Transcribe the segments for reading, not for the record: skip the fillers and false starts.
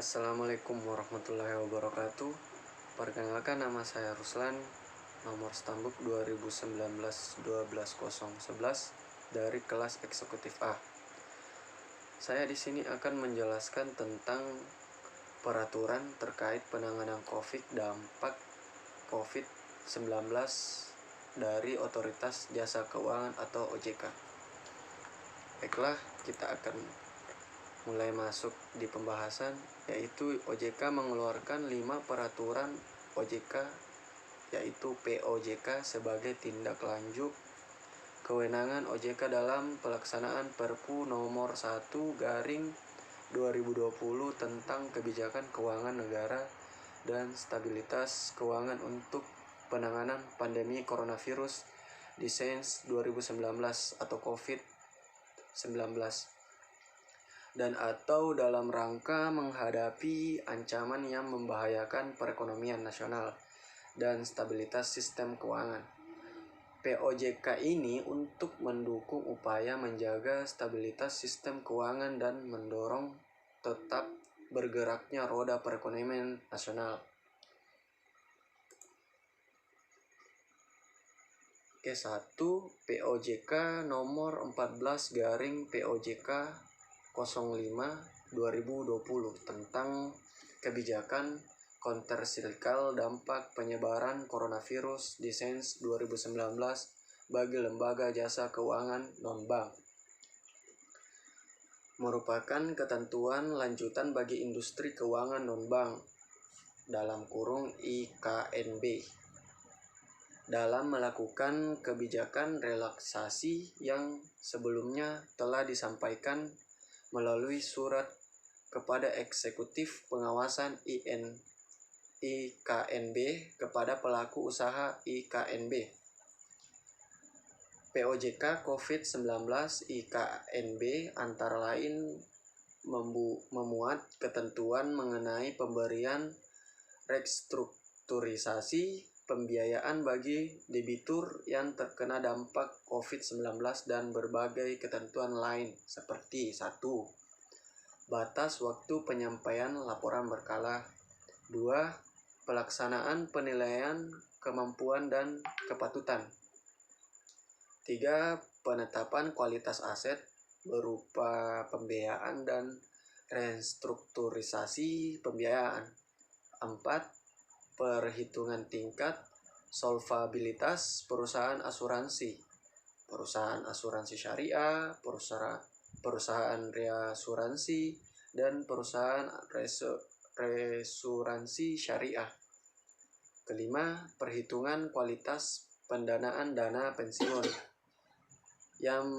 Assalamualaikum warahmatullahi wabarakatuh. Perkenalkan, nama saya Ruslan, nomor stambuk 2019-12011 dari kelas eksekutif A. Saya di sini akan menjelaskan tentang peraturan terkait penanganan dampak COVID-19 dari Otoritas Jasa Keuangan atau OJK. Baiklah, kita akan mulai masuk di pembahasan, yaitu OJK mengeluarkan 5 peraturan OJK, yaitu POJK sebagai tindak lanjut kewenangan OJK dalam pelaksanaan Perpu nomor 1/2020 tentang kebijakan keuangan negara dan stabilitas keuangan untuk penanganan pandemi coronavirus Desains 2019 atau COVID-19 dan atau dalam rangka menghadapi ancaman yang membahayakan perekonomian nasional dan stabilitas sistem keuangan. POJK ini untuk mendukung upaya menjaga stabilitas sistem keuangan dan mendorong tetap bergeraknya roda perekonomian nasional. Ke-1, POJK nomor 14/POJK 05/2020 tentang kebijakan countercyclical dampak penyebaran coronavirus Desains 2019 bagi lembaga jasa keuangan non-bank, merupakan ketentuan lanjutan bagi industri keuangan non-bank (IKNB) dalam melakukan kebijakan relaksasi yang sebelumnya telah disampaikan melalui surat kepada eksekutif pengawasan IKNB kepada pelaku usaha IKNB. POJK COVID-19 IKNB antara lain memuat ketentuan mengenai pemberian restrukturisasi pembiayaan bagi debitur yang terkena dampak COVID-19 dan berbagai ketentuan lain seperti 1. Batas waktu penyampaian laporan berkala. 2. Pelaksanaan penilaian kemampuan dan kepatutan. 3. Penetapan kualitas aset berupa pembiayaan dan restrukturisasi pembiayaan. 4. Perhitungan tingkat solvabilitas perusahaan asuransi syariah, perusahaan reasuransi, dan perusahaan reasuransi syariah. Kelima, perhitungan kualitas pendanaan dana pensiun yang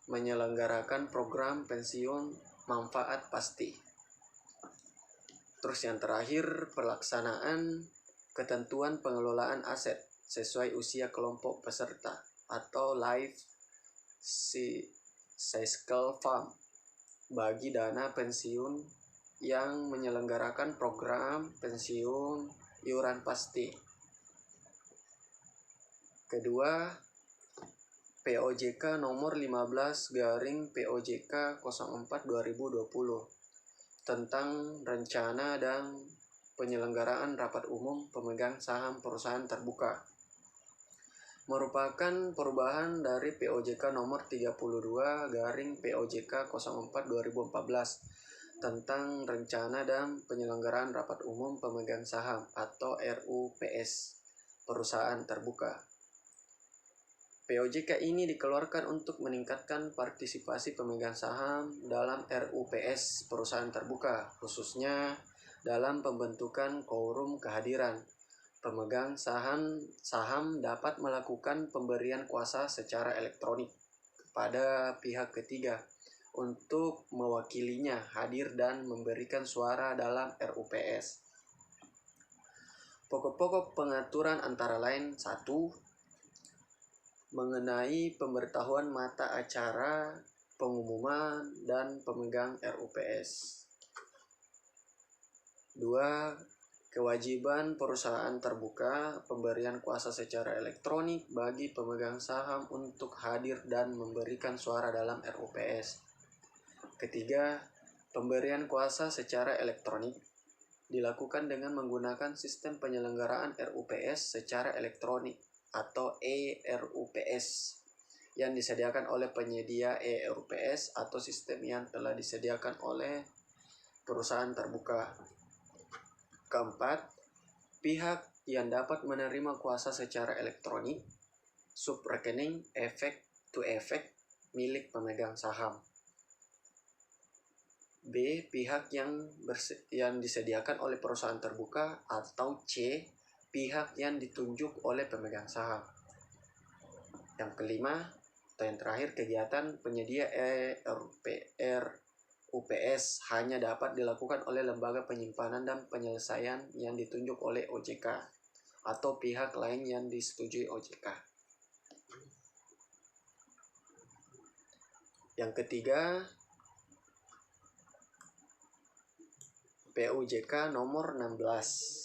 menyelenggarakan program pensiun manfaat pasti. Terus yang terakhir, pelaksanaan ketentuan pengelolaan aset sesuai usia kelompok peserta atau life cycle fund bagi dana pensiun yang menyelenggarakan program pensiun iuran pasti. Kedua, POJK nomor 15/POJK 04/2020 tentang rencana dan penyelenggaraan rapat umum pemegang saham perusahaan terbuka, merupakan perubahan dari POJK nomor 32/POJK 04/2014 tentang rencana dan penyelenggaraan rapat umum pemegang saham atau RUPS perusahaan terbuka. POJK ini dikeluarkan untuk meningkatkan partisipasi pemegang saham dalam RUPS perusahaan terbuka, khususnya dalam pembentukan quorum kehadiran. Pemegang saham dapat melakukan pemberian kuasa secara elektronik kepada pihak ketiga untuk mewakilinya hadir dan memberikan suara dalam RUPS. Pokok-pokok pengaturan antara lain: 1. Mengenai pemberitahuan mata acara pengumuman dan pemegang RUPS. 2. Kewajiban perusahaan terbuka pemberian kuasa secara elektronik bagi pemegang saham untuk hadir dan memberikan suara dalam RUPS. Ketiga, Pemberian kuasa secara elektronik dilakukan dengan menggunakan sistem penyelenggaraan RUPS secara elektronik atau ERUPS yang disediakan oleh penyedia ERUPS atau sistem yang telah disediakan oleh perusahaan terbuka. Keempat, pihak yang dapat menerima kuasa secara elektronik, subrekening efek to efek milik pemegang saham. B. Pihak yang disediakan oleh perusahaan terbuka, atau C. Pihak yang ditunjuk oleh pemegang saham. Yang kelima atau yang terakhir, kegiatan penyedia ERUPS hanya dapat dilakukan oleh lembaga penyimpanan dan penyelesaian yang ditunjuk oleh OJK atau pihak lain yang disetujui OJK. Yang ketiga, POJK nomor 16.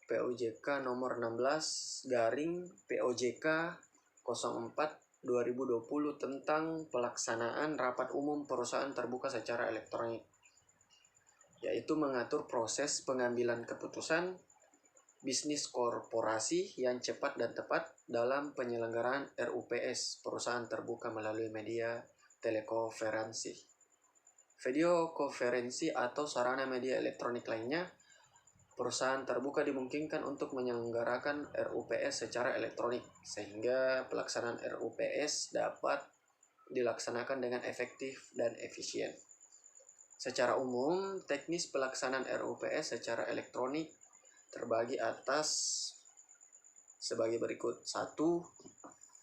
POJK nomor 16 garing POJK 04/2020 tentang pelaksanaan rapat umum perusahaan terbuka secara elektronik, yaitu mengatur proses pengambilan keputusan bisnis korporasi yang cepat dan tepat dalam penyelenggaraan RUPS perusahaan terbuka melalui media telekonferensi, video konferensi atau sarana media elektronik lainnya. Perusahaan terbuka dimungkinkan untuk menyelenggarakan RUPS secara elektronik, sehingga pelaksanaan RUPS dapat dilaksanakan dengan efektif dan efisien. Secara umum, teknis pelaksanaan RUPS secara elektronik terbagi atas sebagai berikut. 1.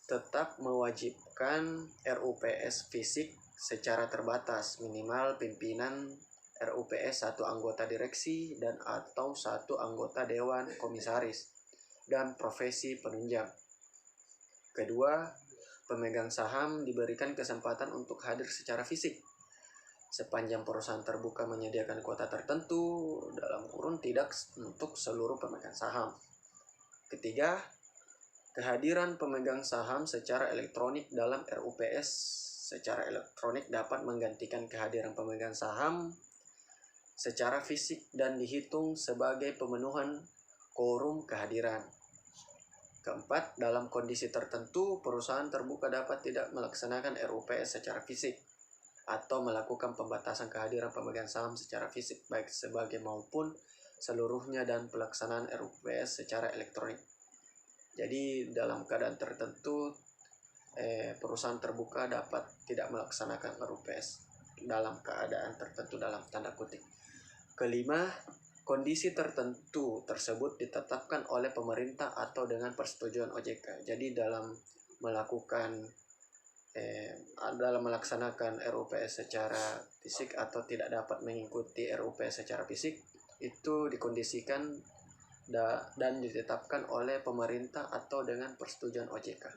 Tetap mewajibkan RUPS fisik secara terbatas, minimal pimpinan RUPS 1 anggota direksi dan atau 1 anggota dewan komisaris dan profesi penunjang. Kedua, pemegang saham diberikan kesempatan untuk hadir secara fisik sepanjang perusahaan terbuka menyediakan kuota tertentu dalam kurun tidak untuk seluruh pemegang saham. Ketiga, kehadiran pemegang saham secara elektronik dalam RUPS secara elektronik dapat menggantikan kehadiran pemegang saham secara fisik dan dihitung sebagai pemenuhan quorum kehadiran. Keempat, dalam kondisi tertentu, perusahaan terbuka dapat tidak melaksanakan RUPS secara fisik atau melakukan pembatasan kehadiran pemegang saham secara fisik baik sebagai maupun seluruhnya dan pelaksanaan RUPS secara elektronik. Jadi dalam keadaan tertentu perusahaan terbuka dapat tidak melaksanakan RUPS dalam keadaan tertentu dalam tanda kutip. Kelima, kondisi tertentu tersebut ditetapkan oleh pemerintah atau dengan persetujuan OJK. Jadi dalam melaksanakan RUPS secara fisik atau tidak dapat mengikuti RUPS secara fisik itu dikondisikan dan ditetapkan oleh pemerintah atau dengan persetujuan OJK.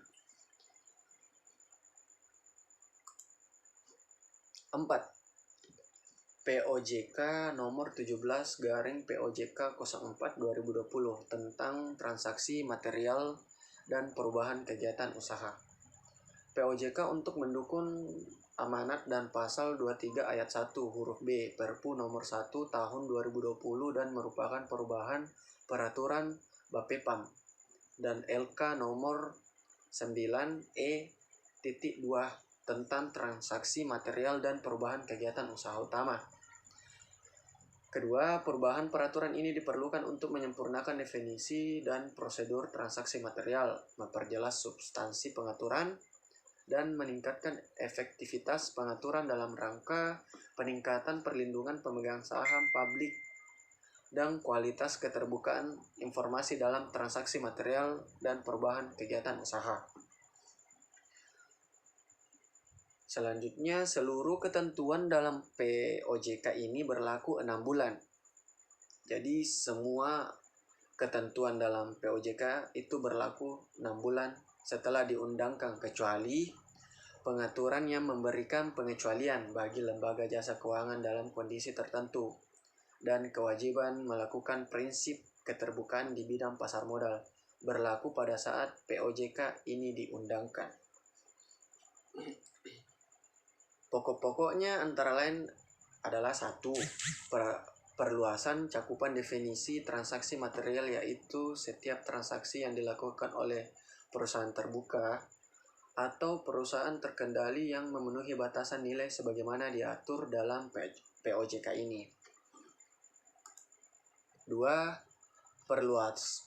4. POJK nomor 17 garing POJK 04/2020 tentang transaksi material dan perubahan kegiatan usaha. POJK untuk mendukung amanat dan pasal 23 ayat 1 huruf B Perpu nomor 1 tahun 2020 dan merupakan perubahan peraturan Bapepam dan LK nomor 9E.2 tentang transaksi material dan perubahan kegiatan usaha utama. Kedua, perubahan peraturan ini diperlukan untuk menyempurnakan definisi dan prosedur transaksi material, memperjelas substansi pengaturan, dan meningkatkan efektivitas pengaturan dalam rangka peningkatan perlindungan pemegang saham publik dan kualitas keterbukaan informasi dalam transaksi material dan perubahan kegiatan usaha. Selanjutnya, seluruh ketentuan dalam POJK ini berlaku 6 bulan. Jadi semua ketentuan dalam POJK itu berlaku 6 bulan setelah diundangkan, kecuali pengaturan yang memberikan pengecualian bagi lembaga jasa keuangan dalam kondisi tertentu dan kewajiban melakukan prinsip keterbukaan di bidang pasar modal berlaku pada saat POJK ini diundangkan. Pokok-pokoknya antara lain adalah satu, perluasan cakupan definisi transaksi material, yaitu setiap transaksi yang dilakukan oleh perusahaan terbuka atau perusahaan terkendali yang memenuhi batasan nilai sebagaimana diatur dalam POJK ini. 2.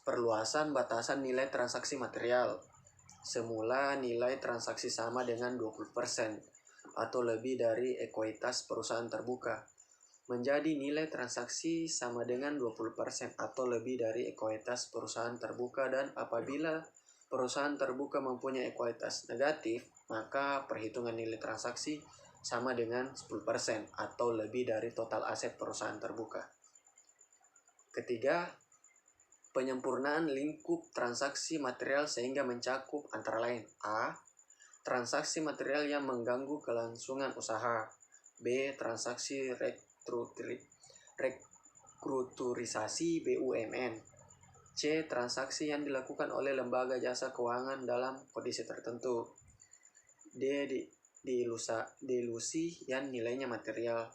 Perluasan batasan nilai transaksi material. Semula nilai transaksi sama dengan 20% atau lebih dari ekuitas perusahaan terbuka, menjadi nilai transaksi sama dengan 20% atau lebih dari ekuitas perusahaan terbuka, dan apabila perusahaan terbuka mempunyai ekuitas negatif, maka perhitungan nilai transaksi sama dengan 10% atau lebih dari total aset perusahaan terbuka. Ketiga, penyempurnaan lingkup transaksi material sehingga mencakup antara lain: A. Transaksi material yang mengganggu kelangsungan usaha. B. Transaksi rekruturisasi BUMN. C. Transaksi yang dilakukan oleh lembaga jasa keuangan dalam kondisi tertentu. D. Dilusi yang nilainya material.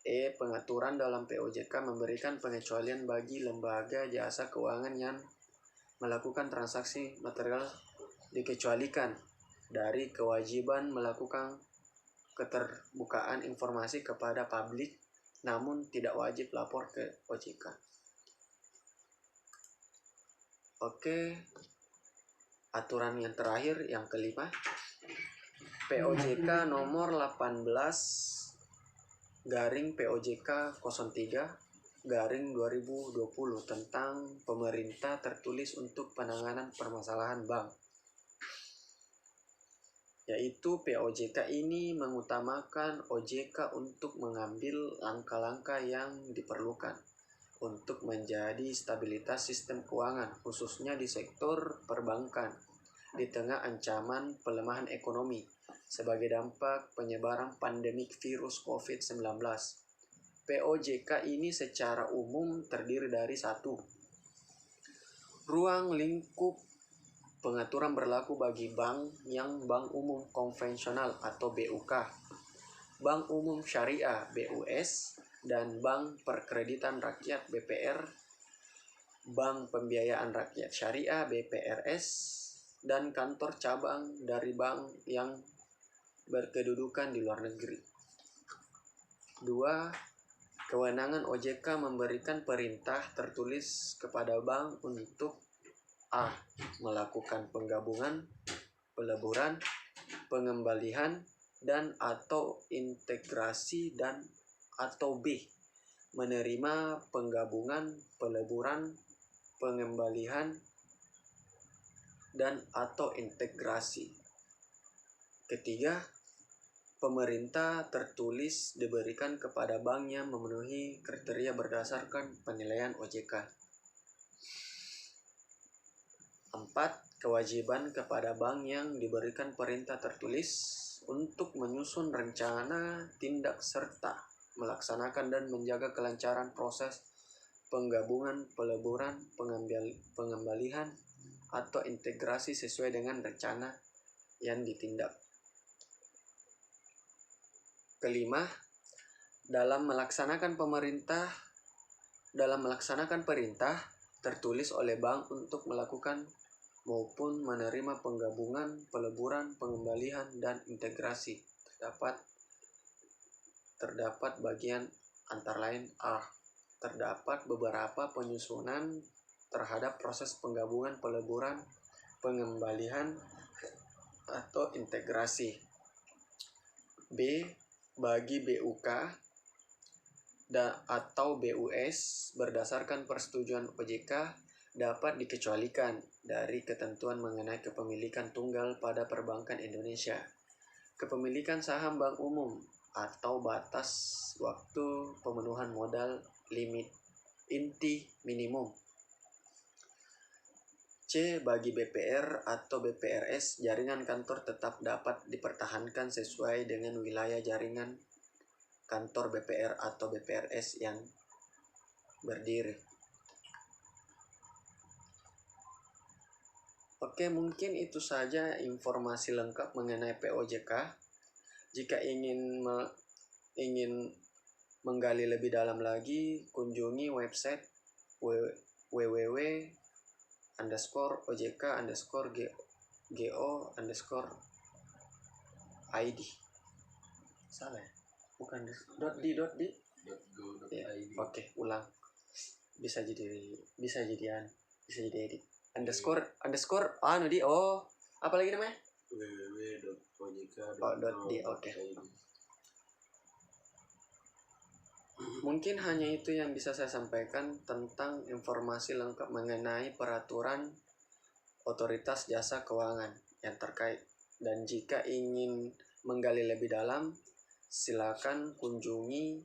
E. Pengaturan dalam POJK memberikan pengecualian bagi lembaga jasa keuangan yang melakukan transaksi material, dikecualikan dari kewajiban melakukan keterbukaan informasi kepada publik, namun tidak wajib lapor ke OJK. Oke, aturan yang terakhir, yang kelima, POJK nomor 18/POJK 03/2020 tentang pemerintah tertulis untuk penanganan permasalahan bank. Yaitu POJK ini mengutamakan OJK untuk mengambil langkah-langkah yang diperlukan untuk menjadi stabilitas sistem keuangan, khususnya di sektor perbankan, di tengah ancaman pelemahan ekonomi sebagai dampak penyebaran pandemik virus COVID-19. POJK ini secara umum terdiri dari 1. Ruang lingkup pengaturan berlaku bagi bank yang bank umum konvensional atau BUK, bank umum syariah BUS, dan bank perkreditan rakyat BPR, bank pembiayaan rakyat syariah BPRS, dan kantor cabang dari bank yang berkedudukan di luar negeri. 2. Kewenangan OJK memberikan perintah tertulis kepada bank untuk: A. Melakukan penggabungan, peleburan, pengembalian, dan atau integrasi, dan atau B. Menerima penggabungan, peleburan, pengembalian, dan atau integrasi. Ketiga, pemerintah tertulis diberikan kepada bank yang memenuhi kriteria berdasarkan penilaian OJK. 4. Kewajiban kepada bank yang diberikan perintah tertulis untuk menyusun rencana tindak serta melaksanakan dan menjaga kelancaran proses penggabungan, peleburan, pengembalian, atau integrasi sesuai dengan rencana yang ditindak. Kelima, dalam melaksanakan perintah tertulis oleh bank untuk melakukan maupun menerima penggabungan, peleburan, pengembalian, dan integrasi, terdapat bagian antara lain: A. Terdapat beberapa penyusunan terhadap proses penggabungan, peleburan, pengembalian, atau integrasi. B. Bagi BUK atau BUS berdasarkan persetujuan OJK dapat dikecualikan dari ketentuan mengenai kepemilikan tunggal pada perbankan Indonesia, kepemilikan saham bank umum, atau batas waktu pemenuhan modal limit inti minimum. C. Bagi BPR atau BPRS, jaringan kantor tetap dapat dipertahankan sesuai dengan wilayah jaringan kantor BPR atau BPRS yang berdiri. Oke, mungkin itu saja informasi lengkap mengenai POJK. Jika ingin menggali lebih dalam lagi, kunjungi website www_ojk_go_id. Salah ya? Bukan .di. Ya, oke, ulang. Bisa jadi edit. Underscore di apa lagi namanya? www.ojk.go.id. Oke. Mungkin hanya itu yang bisa saya sampaikan tentang informasi lengkap mengenai peraturan Otoritas Jasa Keuangan yang terkait. Dan jika ingin menggali lebih dalam, silakan kunjungi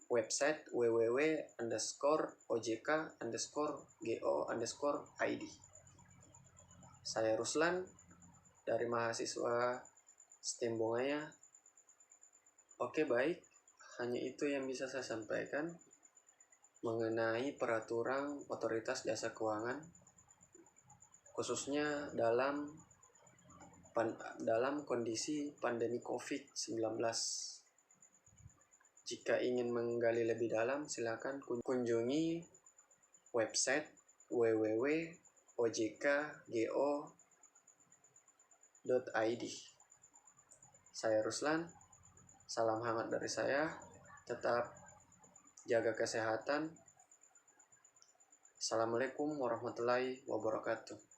website www_ojk_go_id. Saya Ruslan dari mahasiswa STEM Bongaya. Oke, baik. Hanya itu yang bisa saya sampaikan mengenai peraturan Otoritas Jasa Keuangan, khususnya dalam kondisi pandemi COVID-19. Jika ingin menggali lebih dalam, silakan kunjungi website www.ojk.go.id. Saya Ruslan, salam hangat dari saya. Tetap jaga kesehatan. Assalamualaikum warahmatullahi wabarakatuh.